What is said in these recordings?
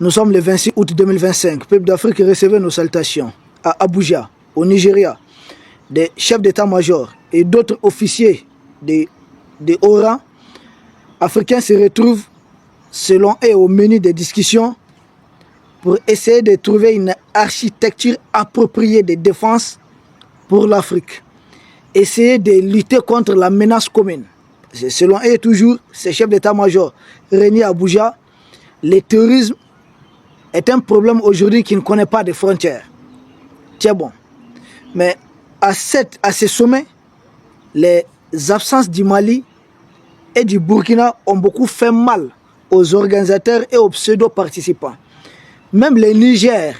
Nous sommes le 26 août 2025. Peuple d'Afrique, recevez nos salutations à Abuja, au Nigeria. Des chefs d'état-major et d'autres officiers de haut rang africains se retrouvent selon eux au menu des discussions pour essayer de trouver une architecture appropriée de défense pour l'Afrique. Essayer de lutter contre la menace commune. Selon eux toujours, ces chefs d'état-major réunis à Abuja, le terrorisme est un problème aujourd'hui qui ne connaît pas de frontières. Tiens bon. Mais à ce sommet, les absences du Mali et du Burkina ont beaucoup fait mal aux organisateurs et aux pseudo-participants. Même le Niger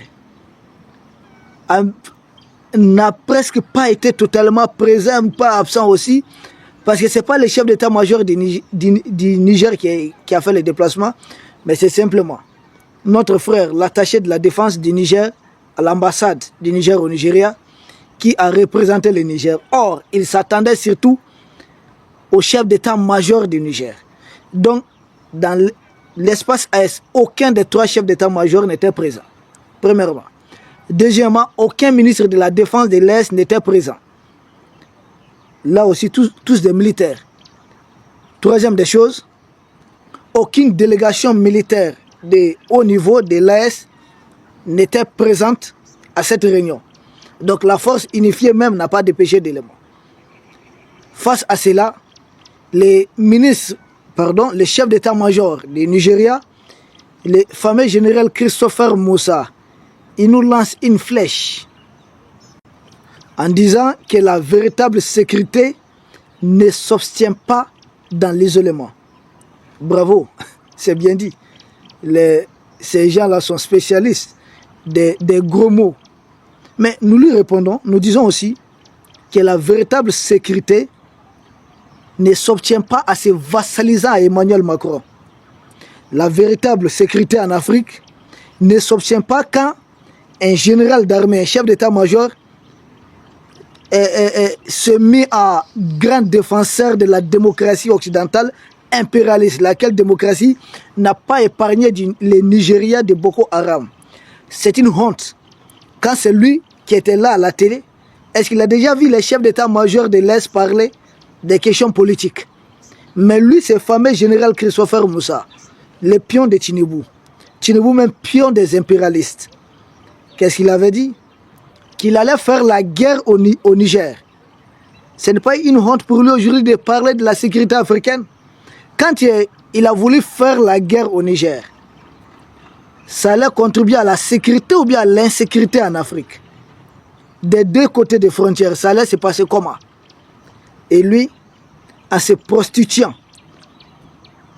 n'a presque pas été totalement présent, pas absent aussi, parce que ce n'est pas le chef d'état-major du Niger qui a fait le déplacement, mais c'est simplement notre frère, l'attaché de la défense du Niger à l'ambassade du Niger au Nigeria, qui a représenté le Niger. Or, il s'attendait surtout au chef d'état-major du Niger. Donc, dans l'espace AS, aucun des trois chefs d'état-major n'était présent. Premièrement. Deuxièmement, aucun ministre de la Défense de l'Est n'était présent. Là aussi, tous des militaires. Troisième des choses, aucune délégation militaire de haut niveau de l'AS n'était présente à cette réunion. Donc la force unifiée même n'a pas dépêché d'éléments. Face à cela, le chef d'état-major du Nigeria, le fameux général Christopher Moussa, il nous lance une flèche en disant que la véritable sécurité ne s'obtient pas dans l'isolement. Bravo, c'est bien dit. Ces gens-là sont spécialistes des gros mots. Mais nous lui répondons, nous disons aussi que la véritable sécurité ne s'obtient pas en se vassalisant à Emmanuel Macron. La véritable sécurité en Afrique ne s'obtient pas quand un général d'armée, un chef d'état-major se met à grand défenseur de la démocratie occidentale impérialiste, laquelle démocratie n'a pas épargné les Nigériens de Boko Haram. C'est une honte. Quand c'est lui qui était là à la télé, est-ce qu'il a déjà vu les chefs d'état-major de l'Est parler des questions politiques? Mais lui, c'est le fameux général Christopher Moussa, le pion de Tinubu. Tinubu même pion des impérialistes. Qu'est-ce qu'il avait dit? Qu'il allait faire la guerre au Niger. Ce n'est pas une honte pour lui aujourd'hui de parler de la sécurité africaine. Quand il a voulu faire la guerre au Niger, ça allait contribuer à la sécurité ou bien à l'insécurité en Afrique. Des deux côtés des frontières, ça allait se passer comment? Et lui, en se prostituant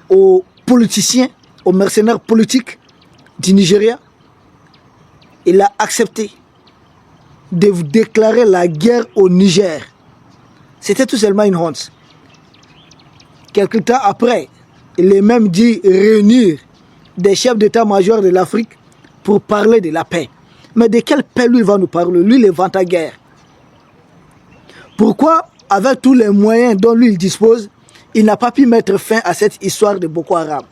aux politiciens, aux mercenaires politiques du Nigeria, il a accepté de déclarer la guerre au Niger. C'était tout simplement une honte. Quelque temps après, il est même dit réunir des chefs d'état-major de l'Afrique pour parler de la paix. Mais de quelle paix lui va nous parler? Lui, il invente la guerre. Pourquoi, avec tous les moyens dont lui il dispose, il n'a pas pu mettre fin à cette histoire de Boko Haram?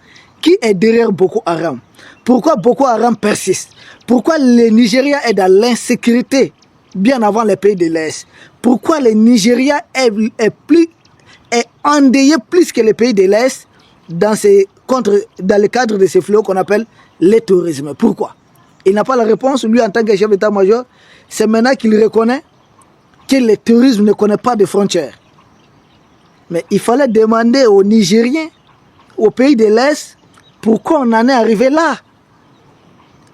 Qui est derrière Boko Haram? Pourquoi Boko Haram persiste? Pourquoi le Nigeria est dans l'insécurité bien avant les pays de l'Est? Pourquoi le Nigeria est endeuillé plus que les pays de l'Est dans le cadre de ces fléaux qu'on appelle le terrorisme? Pourquoi? Il n'a pas la réponse, lui en tant que chef d'état-major. C'est maintenant qu'il reconnaît que le terrorisme ne connaît pas de frontières. Mais il fallait demander aux Nigériens, aux pays de l'Est, pourquoi on en est arrivé là.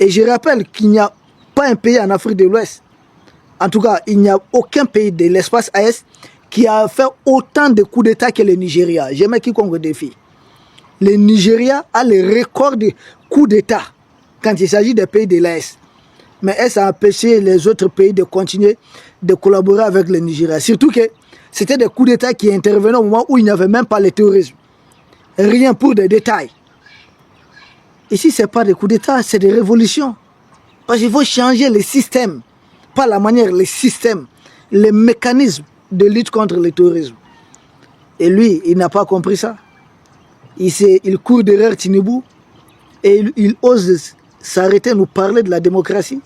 Et je rappelle qu'il n'y a pas un pays en Afrique de l'Ouest, en tout cas, il n'y a aucun pays de l'espace AS qui a fait autant de coups d'État que le Nigeria. J'aimais quiconque défie. Le Nigeria a le record de coups d'État quand il s'agit des pays de l'Est. Mais ça a empêché les autres pays de continuer de collaborer avec le Nigeria. Surtout que c'était des coups d'État qui intervenaient au moment où il n'y avait même pas le terrorisme. Rien pour des détails. Ici, ce n'est pas des coups d'État, c'est des révolutions. Parce qu'il faut changer le système. Pas la manière, le système, les mécanismes de lutte contre le terrorisme. Et lui, il n'a pas compris ça. Il court derrière Tinubu et il ose s'arrêter, nous parler de la démocratie.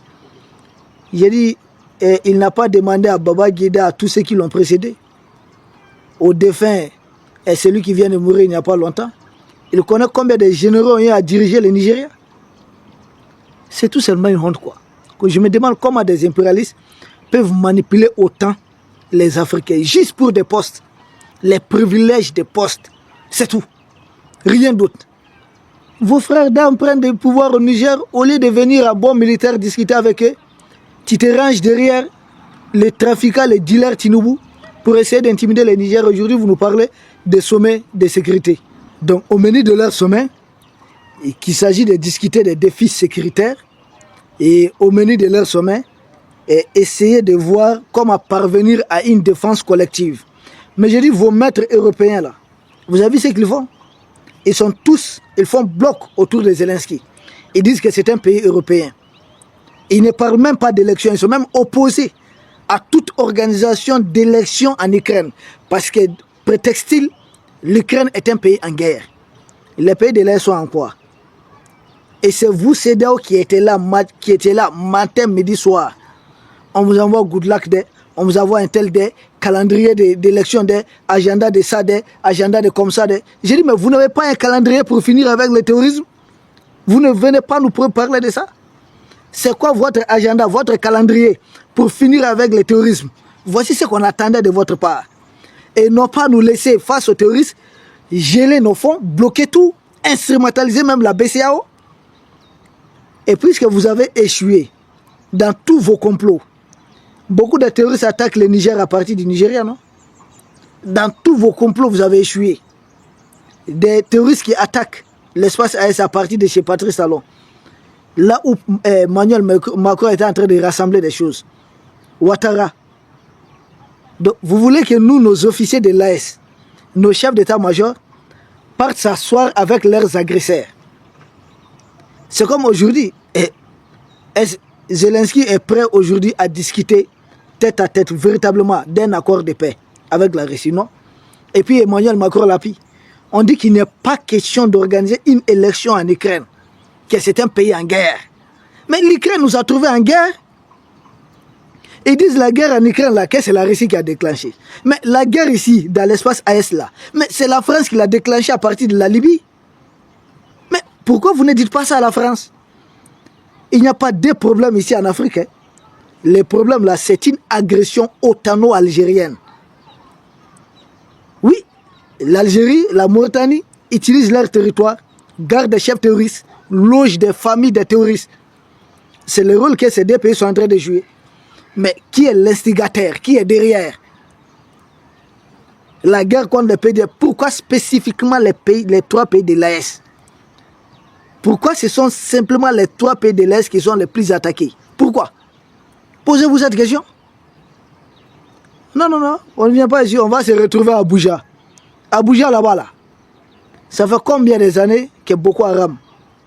J'ai dit, il n'a pas demandé à Baba Guida, à tous ceux qui l'ont précédé, au défunt et celui qui vient de mourir il n'y a pas longtemps. Il connaît combien de généraux ont eu à diriger le Nigeria. C'est tout simplement une honte, quoi. Que je me demande comment des impérialistes peuvent manipuler autant les Africains, juste pour des postes, les privilèges des postes. C'est tout. Rien d'autre. Vos frères d'armes prennent des pouvoirs au Niger, au lieu de venir à bon militaire discuter avec eux, tu te ranges derrière les trafiquants, les dealers Tinubu, pour essayer d'intimider les Niger. Aujourd'hui, vous nous parlez des sommets de sécurité. Donc, au menu de leur sommet, qu'il s'agit de discuter des défis sécuritaires, et au menu de leur sommet, essayer de voir comment parvenir à une défense collective. Mais je dis, vos maîtres européens, là, vous avez vu ce qu'ils font? Ils font bloc autour de Zelensky. Ils disent que c'est un pays européen. Ils ne parlent même pas d'élection. Ils sont même opposés à toute organisation d'élection en Ukraine. Parce que, prétexte-t-il, l'Ukraine est un pays en guerre. Les pays de l'Est sont en quoi? Et c'est vous, CEDEAO, qui étaient là matin, midi, soir. On vous envoie good luck day, on vous envoie un tel day, calendrier d'élection day, agenda de ça day, agenda de comme ça day. J'ai dit, mais vous n'avez pas un calendrier pour finir avec le terrorisme? Vous ne venez pas nous parler de ça? C'est quoi votre agenda, votre calendrier pour finir avec le terrorisme? Voici ce qu'on attendait de votre part. Et non pas nous laisser face aux terroristes, geler nos fonds, bloquer tout, instrumentaliser même la BCAO. Et puisque vous avez échoué dans tous vos complots, beaucoup de terroristes attaquent le Niger à partir du Nigeria, non? Dans tous vos complots, vous avez échoué. Des terroristes qui attaquent l'espace AS à partir de chez Patrice Talon. Là où Emmanuel Macron était en train de rassembler des choses. Ouattara. Donc, vous voulez que nous, nos officiers de l'AS, nos chefs d'état-major, partent s'asseoir avec leurs agresseurs. C'est comme aujourd'hui. Zelensky est prêt aujourd'hui à discuter tête à tête, véritablement, d'un accord de paix avec la Russie, non? Et puis Emmanuel Macron l'appuie. On dit qu'il n'est pas question d'organiser une élection en Ukraine, que c'est un pays en guerre. Mais l'Ukraine nous a trouvés en guerre. Ils disent la guerre en Ukraine, là, que c'est la Russie qui a déclenché. Mais la guerre ici, dans l'espace AS, là, mais c'est la France qui l'a déclenché à partir de la Libye. Mais pourquoi vous ne dites pas ça à la France? Il n'y a pas de problème ici en Afrique. Hein. Le problème là, c'est une agression otano-algérienne. Oui, l'Algérie, la Mauritanie utilisent leur territoire, gardent des chefs terroristes, logent des familles de terroristes. C'est le rôle que ces deux pays sont en train de jouer. Mais qui est l'instigateur? Qui est derrière? La guerre contre les pays. Pourquoi spécifiquement les trois pays de l'AS? Pourquoi ce sont simplement les trois pays de l'Est qui sont les plus attaqués? Pourquoi? Posez-vous cette question. Non, non, non, on ne vient pas ici, on va se retrouver à Abuja. Abuja là-bas, là. Ça fait combien d'années que Boko Haram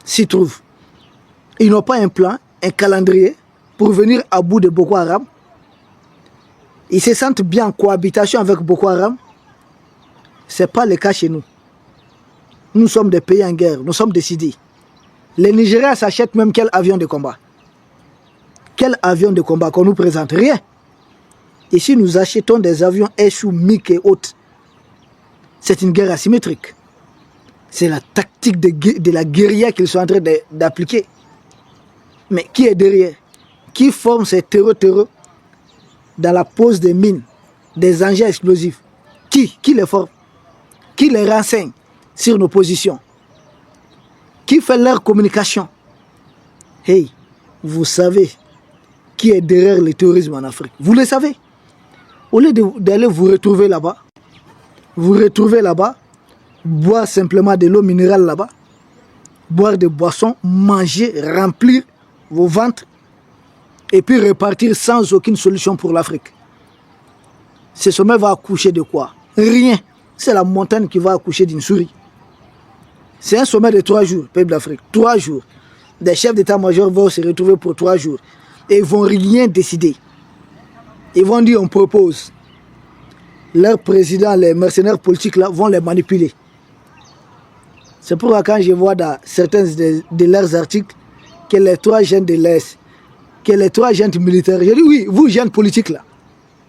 s'y trouve? Ils n'ont pas un plan, un calendrier pour venir à bout de Boko Haram. Ils se sentent bien en cohabitation avec Boko Haram. Ce n'est pas le cas chez nous. Nous sommes des pays en guerre, nous sommes décidés. Les Nigériens s'achètent même quel avion de combat? Quel avion de combat qu'on nous présente? Rien. Ici, nous achetons des avions Eshu, MiG et autres. C'est une guerre asymétrique. C'est la tactique de la guérilla qu'ils sont en train d'appliquer. Mais qui est derrière? Qui forme ces terreux dans la pose des mines, des engins explosifs? Qui les forme? Qui les renseigne sur nos positions? Qui fait leur communication? Hey, vous savez qui est derrière le terrorisme en Afrique? Vous le savez. Au lieu d'aller vous retrouver là-bas, boire simplement de l'eau minérale là-bas, boire des boissons, manger, remplir vos ventres, et puis repartir sans aucune solution pour l'Afrique. Ce sommet va accoucher de quoi? Rien. C'est la montagne qui va accoucher d'une souris. C'est un sommet de 3 jours, peuple d'Afrique. 3 jours. Des chefs d'état-major vont se retrouver pour 3 jours. Et ils ne vont rien décider. Ils vont dire on propose. Leurs présidents, les mercenaires politiques là, vont les manipuler. C'est pourquoi quand je vois dans certains de leurs articles que les 3 jeunes de l'Est, que les 3 jeunes militaires, je dis oui, vous jeunes politiques là.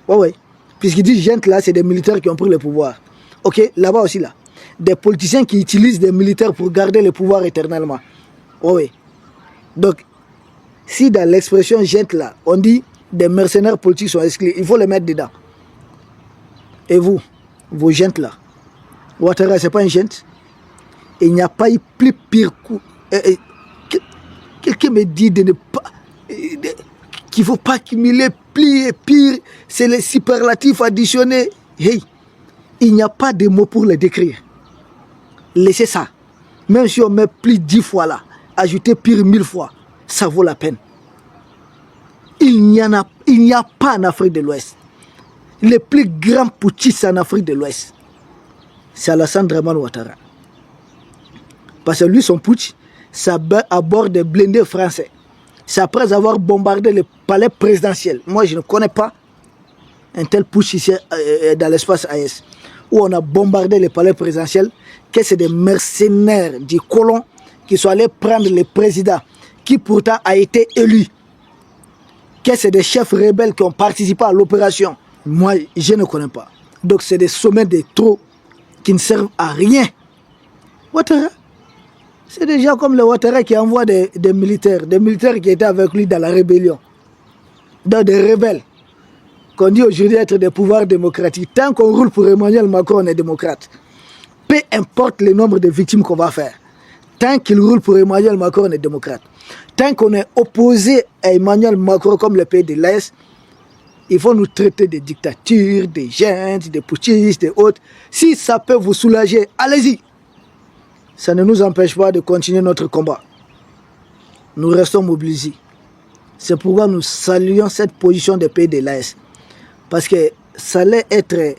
Oui, oui. Puisqu'ils disent jeunes là, c'est des militaires qui ont pris le pouvoir. Ok, là-bas aussi là. Des politiciens qui utilisent des militaires pour garder le pouvoir éternellement. Oui, oui. Donc, si dans l'expression jeunes là, on dit des mercenaires politiques sont exclus, il faut les mettre dedans. Et vous, vos jeunes là, Ouattara, c'est pas une jeune. Il n'y a pas eu plus pire coup. Quelqu'un me dit de ne pas, qu'il ne faut pas cumuler plus et pire, c'est les superlatifs additionnés. Hey, il n'y a pas de mots pour les décrire. Laissez ça. Même si on met plus 10 fois là, ajouter pire 1000 fois, ça vaut la peine. Il n'y a pas en Afrique de l'Ouest. Les plus grands putschistes en Afrique de l'Ouest, c'est Alassane Dramane Ouattara. Parce que lui, son putsch, c'est à bord des blindés français. C'est après avoir bombardé le palais présidentiel. Moi, je ne connais pas un tel putsch ici dans l'espace AES, où on a bombardé le palais présidentiel, que c'est des mercenaires, des colons qui sont allés prendre le président, qui pourtant a été élu. Que c'est des chefs rebelles qui ont participé à l'opération. Moi, je ne connais pas. Donc, c'est des sommets de trop qui ne servent à rien. Ouattara, c'est des gens comme le Ouattara qui envoie des militaires qui étaient avec lui dans la rébellion. Dans des rebelles, qu'on dit aujourd'hui être des pouvoirs démocratiques. Tant qu'on roule pour Emmanuel Macron, on est démocrate. Peu importe le nombre de victimes qu'on va faire. Tant qu'il roule pour Emmanuel Macron, on est démocrate. Tant qu'on est opposé à Emmanuel Macron comme le pays de l'Est, il faut nous traiter de dictatures, des gens, des putschistes, des autres. Si ça peut vous soulager, allez-y. Ça ne nous empêche pas de continuer notre combat. Nous restons mobilisés. C'est pourquoi nous saluons cette position des pays de l'Est. Parce que ça allait être...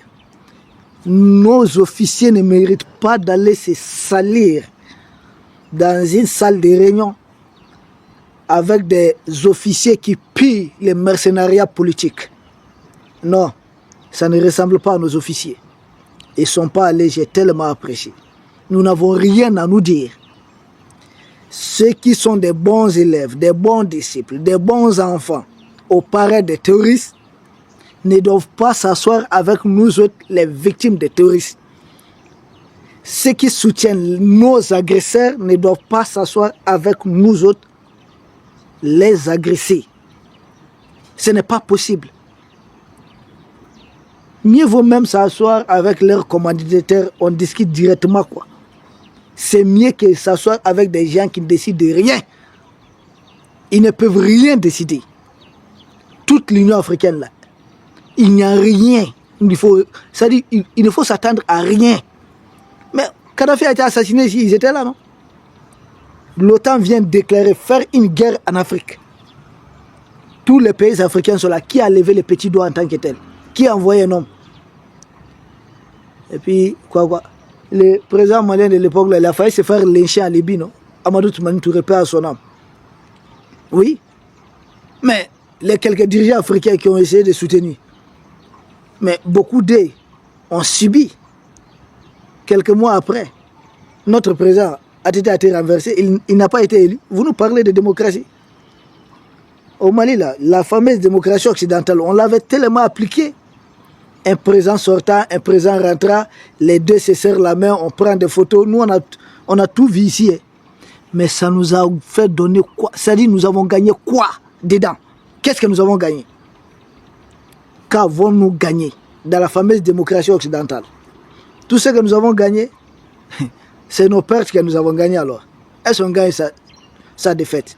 Nos officiers ne méritent pas d'aller se salir dans une salle de réunion avec des officiers qui pillent les mercenariats politiques. Non, ça ne ressemble pas à nos officiers. Ils ne sont pas allés, j'ai tellement apprécié. Nous n'avons rien à nous dire. Ceux qui sont des bons élèves, des bons disciples, des bons enfants, au pareil des terroristes, ne doivent pas s'asseoir avec nous autres, les victimes des terroristes. Ceux qui soutiennent nos agresseurs ne doivent pas s'asseoir avec nous autres, les agressés. Ce n'est pas possible. Mieux vaut même s'asseoir avec leurs commanditaires, on discute directement quoi. C'est mieux que s'asseoir avec des gens qui ne décident de rien. Ils ne peuvent rien décider. Toute l'Union africaine là, il n'y a rien. C'est-à-dire, il ne faut s'attendre à rien. Mais Kadhafi a été assassiné ici, ils étaient là, non? L'OTAN vient déclarer faire une guerre en Afrique. Tous les pays africains sont là. Qui a levé le petit doigt en tant que tel? Qui a envoyé un homme? Et puis, quoi le président malien de l'époque, il a failli se faire lyncher en Libye, non? Amadou Toumani Touré, paix à son âme. Oui. Mais les quelques dirigeants africains qui ont essayé de soutenir, mais beaucoup d'eux ont subi. Quelques mois après, notre président a été renversé, il n'a pas été élu. Vous nous parlez de démocratie. Au Mali, là, la fameuse démocratie occidentale, on l'avait tellement appliquée. Un président sortant, un président rentrant, les deux se serrent la main, on prend des photos. Nous, on a tout vu ici. Mais ça nous a fait donner quoi? C'est-à-dire, nous avons gagné quoi dedans? Qu'est-ce que nous avons gagné? Qu'avons-nous gagné dans la fameuse démocratie occidentale? Tout ce que nous avons gagné, c'est nos pertes que nous avons gagnées alors. Est-ce qu'on gagne sa défaite?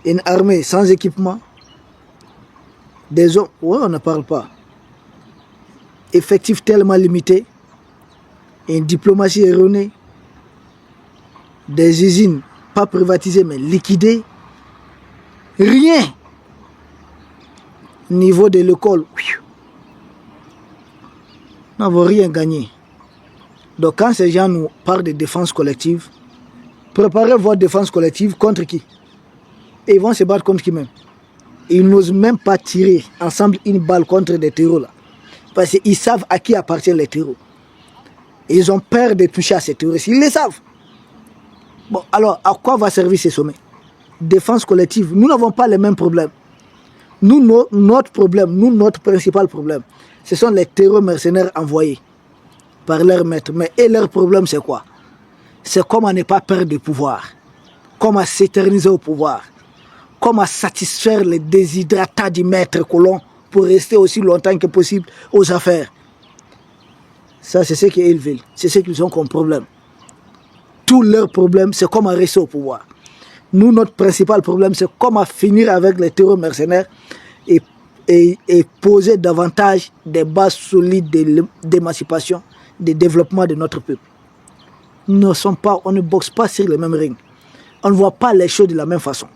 Une armée sans équipement, des hommes, oui, on ne parle pas. Effectifs tellement limités, une diplomatie erronée, des usines pas privatisées mais liquidées, rien. Niveau de l'école, nous n'avons rien gagné. Donc quand ces gens nous parlent de défense collective, préparez votre défense collective contre qui? Et ils vont se battre contre qui même? Ils n'osent même pas tirer ensemble une balle contre des terreaux là. Parce qu'ils savent à qui appartiennent les terreaux. Et ils ont peur de toucher à ces terroristes. Ils le savent. Bon, alors, à quoi va servir ces sommets? défense collective, nous n'avons pas les mêmes problèmes. Notre problème, notre principal problème, ce sont les terreurs mercenaires envoyés par leurs maîtres. Mais et leur problème, c'est quoi? C'est comment ne pas perdre de pouvoir, comment s'éterniser au pouvoir, comment satisfaire les déshydratats du maître colon pour rester aussi longtemps que possible aux affaires. Ça, c'est ce qu'ils veulent. C'est ce qu'ils ont comme problème. Tous leurs problèmes, c'est comment rester au pouvoir. Nous, notre principal problème, c'est comment finir avec les terreurs mercenaires et poser davantage des bases solides d'émancipation, de développement de notre peuple. Nous ne sommes pas, on ne boxe pas sur le même ring. On ne voit pas les choses de la même façon.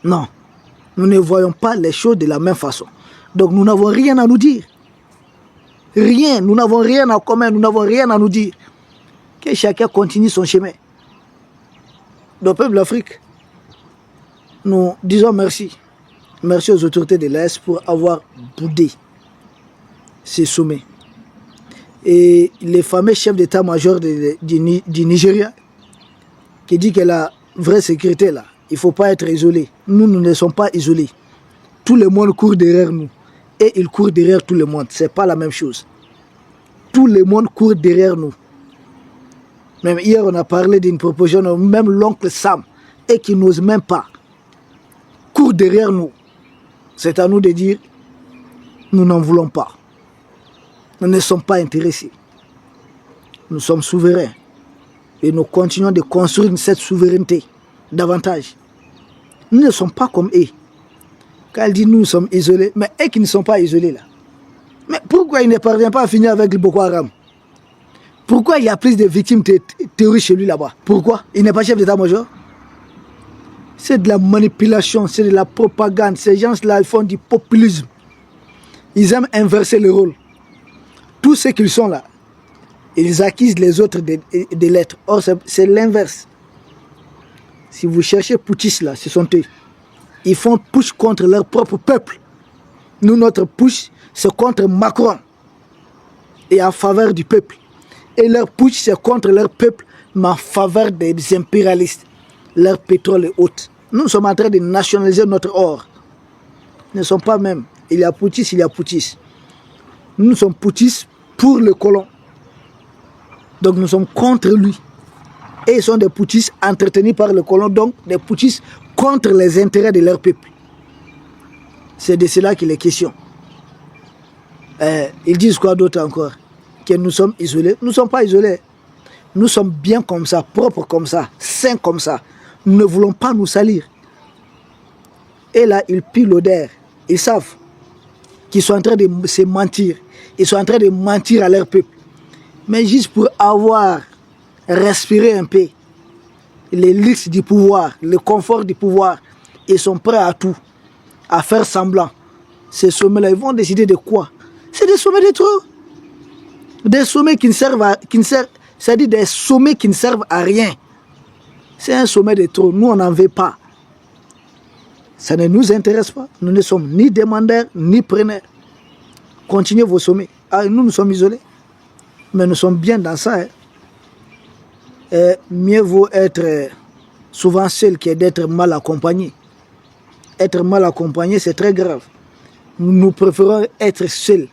Non, nous ne voyons pas les choses de la même façon. Donc nous n'avons rien à nous dire. Rien, nous n'avons rien en commun, nous n'avons rien à nous dire. Que chacun continue son chemin. Le peuple d'Afrique, nous disons merci. Merci aux autorités de l'Est pour avoir boudé ces sommets. Et les fameux chefs d'état-major du Nigeria, qui dit que la vraie sécurité là, il ne faut pas être isolé. Nous ne sommes pas isolés. Tout le monde court derrière nous. Et il court derrière tout le monde. Ce n'est pas la même chose. Tout le monde court derrière nous. Même hier, on a parlé d'une proposition, même l'oncle Sam, et qui n'ose même pas, court derrière nous. C'est à nous de dire, nous n'en voulons pas. Nous ne sommes pas intéressés. Nous sommes souverains. Et nous continuons de construire cette souveraineté davantage. Nous ne sommes pas comme eux. Quand elle dit nous sommes isolés, mais eux qui ne sont pas isolés là. Mais pourquoi ils ne parviennent pas à finir avec le Boko Haram? Pourquoi il y a plus de victimes terroristes chez lui là-bas? Pourquoi? Il n'est pas chef d'état-major? C'est de la manipulation, c'est de la propagande. Ces gens-là, ils font du populisme. Ils aiment inverser le rôle. Tous ceux qu'ils sont là, ils accusent les autres de l'être. Or, c'est l'inverse. Si vous cherchez putschistes là, ce sont eux. Ils font push contre leur propre peuple. Nous, notre push, c'est contre Macron et en faveur du peuple. Et leur push, c'est contre leur peuple, mais en faveur des impérialistes. Leur pétrole est haute. Nous sommes en train de nationaliser notre or. Nous ne sommes pas même. Il y a putschistes, il y a putschistes. Nous sommes putschistes pour le colon. Donc nous sommes contre lui. Et ils sont des putschistes entretenus par le colon, donc des putschistes contre les intérêts de leur peuple. C'est de cela qu'il est question. Ils disent quoi d'autre encore? Que nous sommes isolés. Nous ne sommes pas isolés. Nous sommes bien comme ça, propres comme ça, sains comme ça. Nous ne voulons pas nous salir. Et là, ils pillent l'odeur. Ils savent qu'ils sont en train de se mentir. Ils sont en train de mentir à leur peuple. Mais juste pour avoir respiré un peu les luxes du pouvoir, le confort du pouvoir, ils sont prêts à tout, à faire semblant. Ces sommets-là, ils vont décider de quoi? C'est des sommets de trop. Des sommets qui ne servent à... c'est-à-dire des sommets qui ne servent à rien. C'est un sommet de trop. Nous, on n'en veut pas. Ça ne nous intéresse pas. Nous ne sommes ni demandeurs, ni preneurs. Continuez vos sommets. Ah, nous sommes isolés. Mais nous sommes bien dans ça. Hein. Et mieux vaut être souvent seul que d'être mal accompagné. Être mal accompagné, c'est très grave. Nous préférons être seuls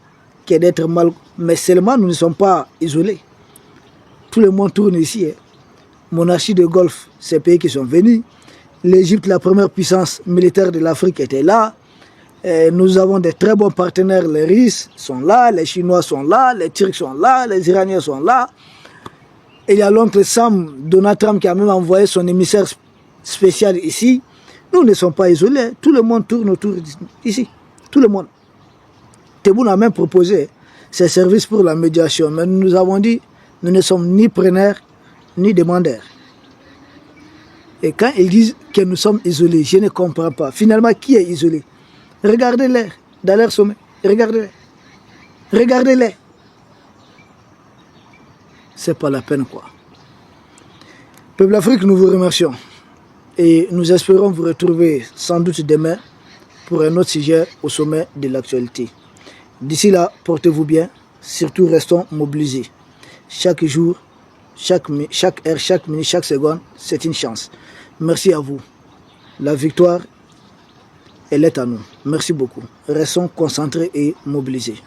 que d'être mal. Mais seulement, nous ne sommes pas isolés. Tout le monde tourne ici. Hein. Monarchie de Golfe, ces pays qui sont venus. L'Égypte, la première puissance militaire de l'Afrique, était là. Et nous avons des très bons partenaires. Les Russes sont là, les Chinois sont là, les Turcs sont là, les Iraniens sont là. Et il y a l'oncle Sam, Donald Trump, qui a même envoyé son émissaire spécial ici. Nous ne sommes pas isolés. Tout le monde tourne autour ici. Tout le monde. Tebboune a même proposé ses services pour la médiation. Mais nous avons dit, nous ne sommes ni preneurs, ni demandeurs. Et quand ils disent que nous sommes isolés, je ne comprends pas. Finalement, qui est isolé? Regardez-les dans leur sommet. Regardez-les. Regardez-les. C'est pas la peine, quoi. Peuple d'Afrique, nous vous remercions. Et nous espérons vous retrouver sans doute demain pour un autre sujet au sommet de l'actualité. D'ici là, portez-vous bien. Surtout, restons mobilisés. Chaque jour, chaque heure, chaque minute, chaque seconde, c'est une chance. Merci à vous. La victoire, elle est à nous. Merci beaucoup. Restons concentrés et mobilisés.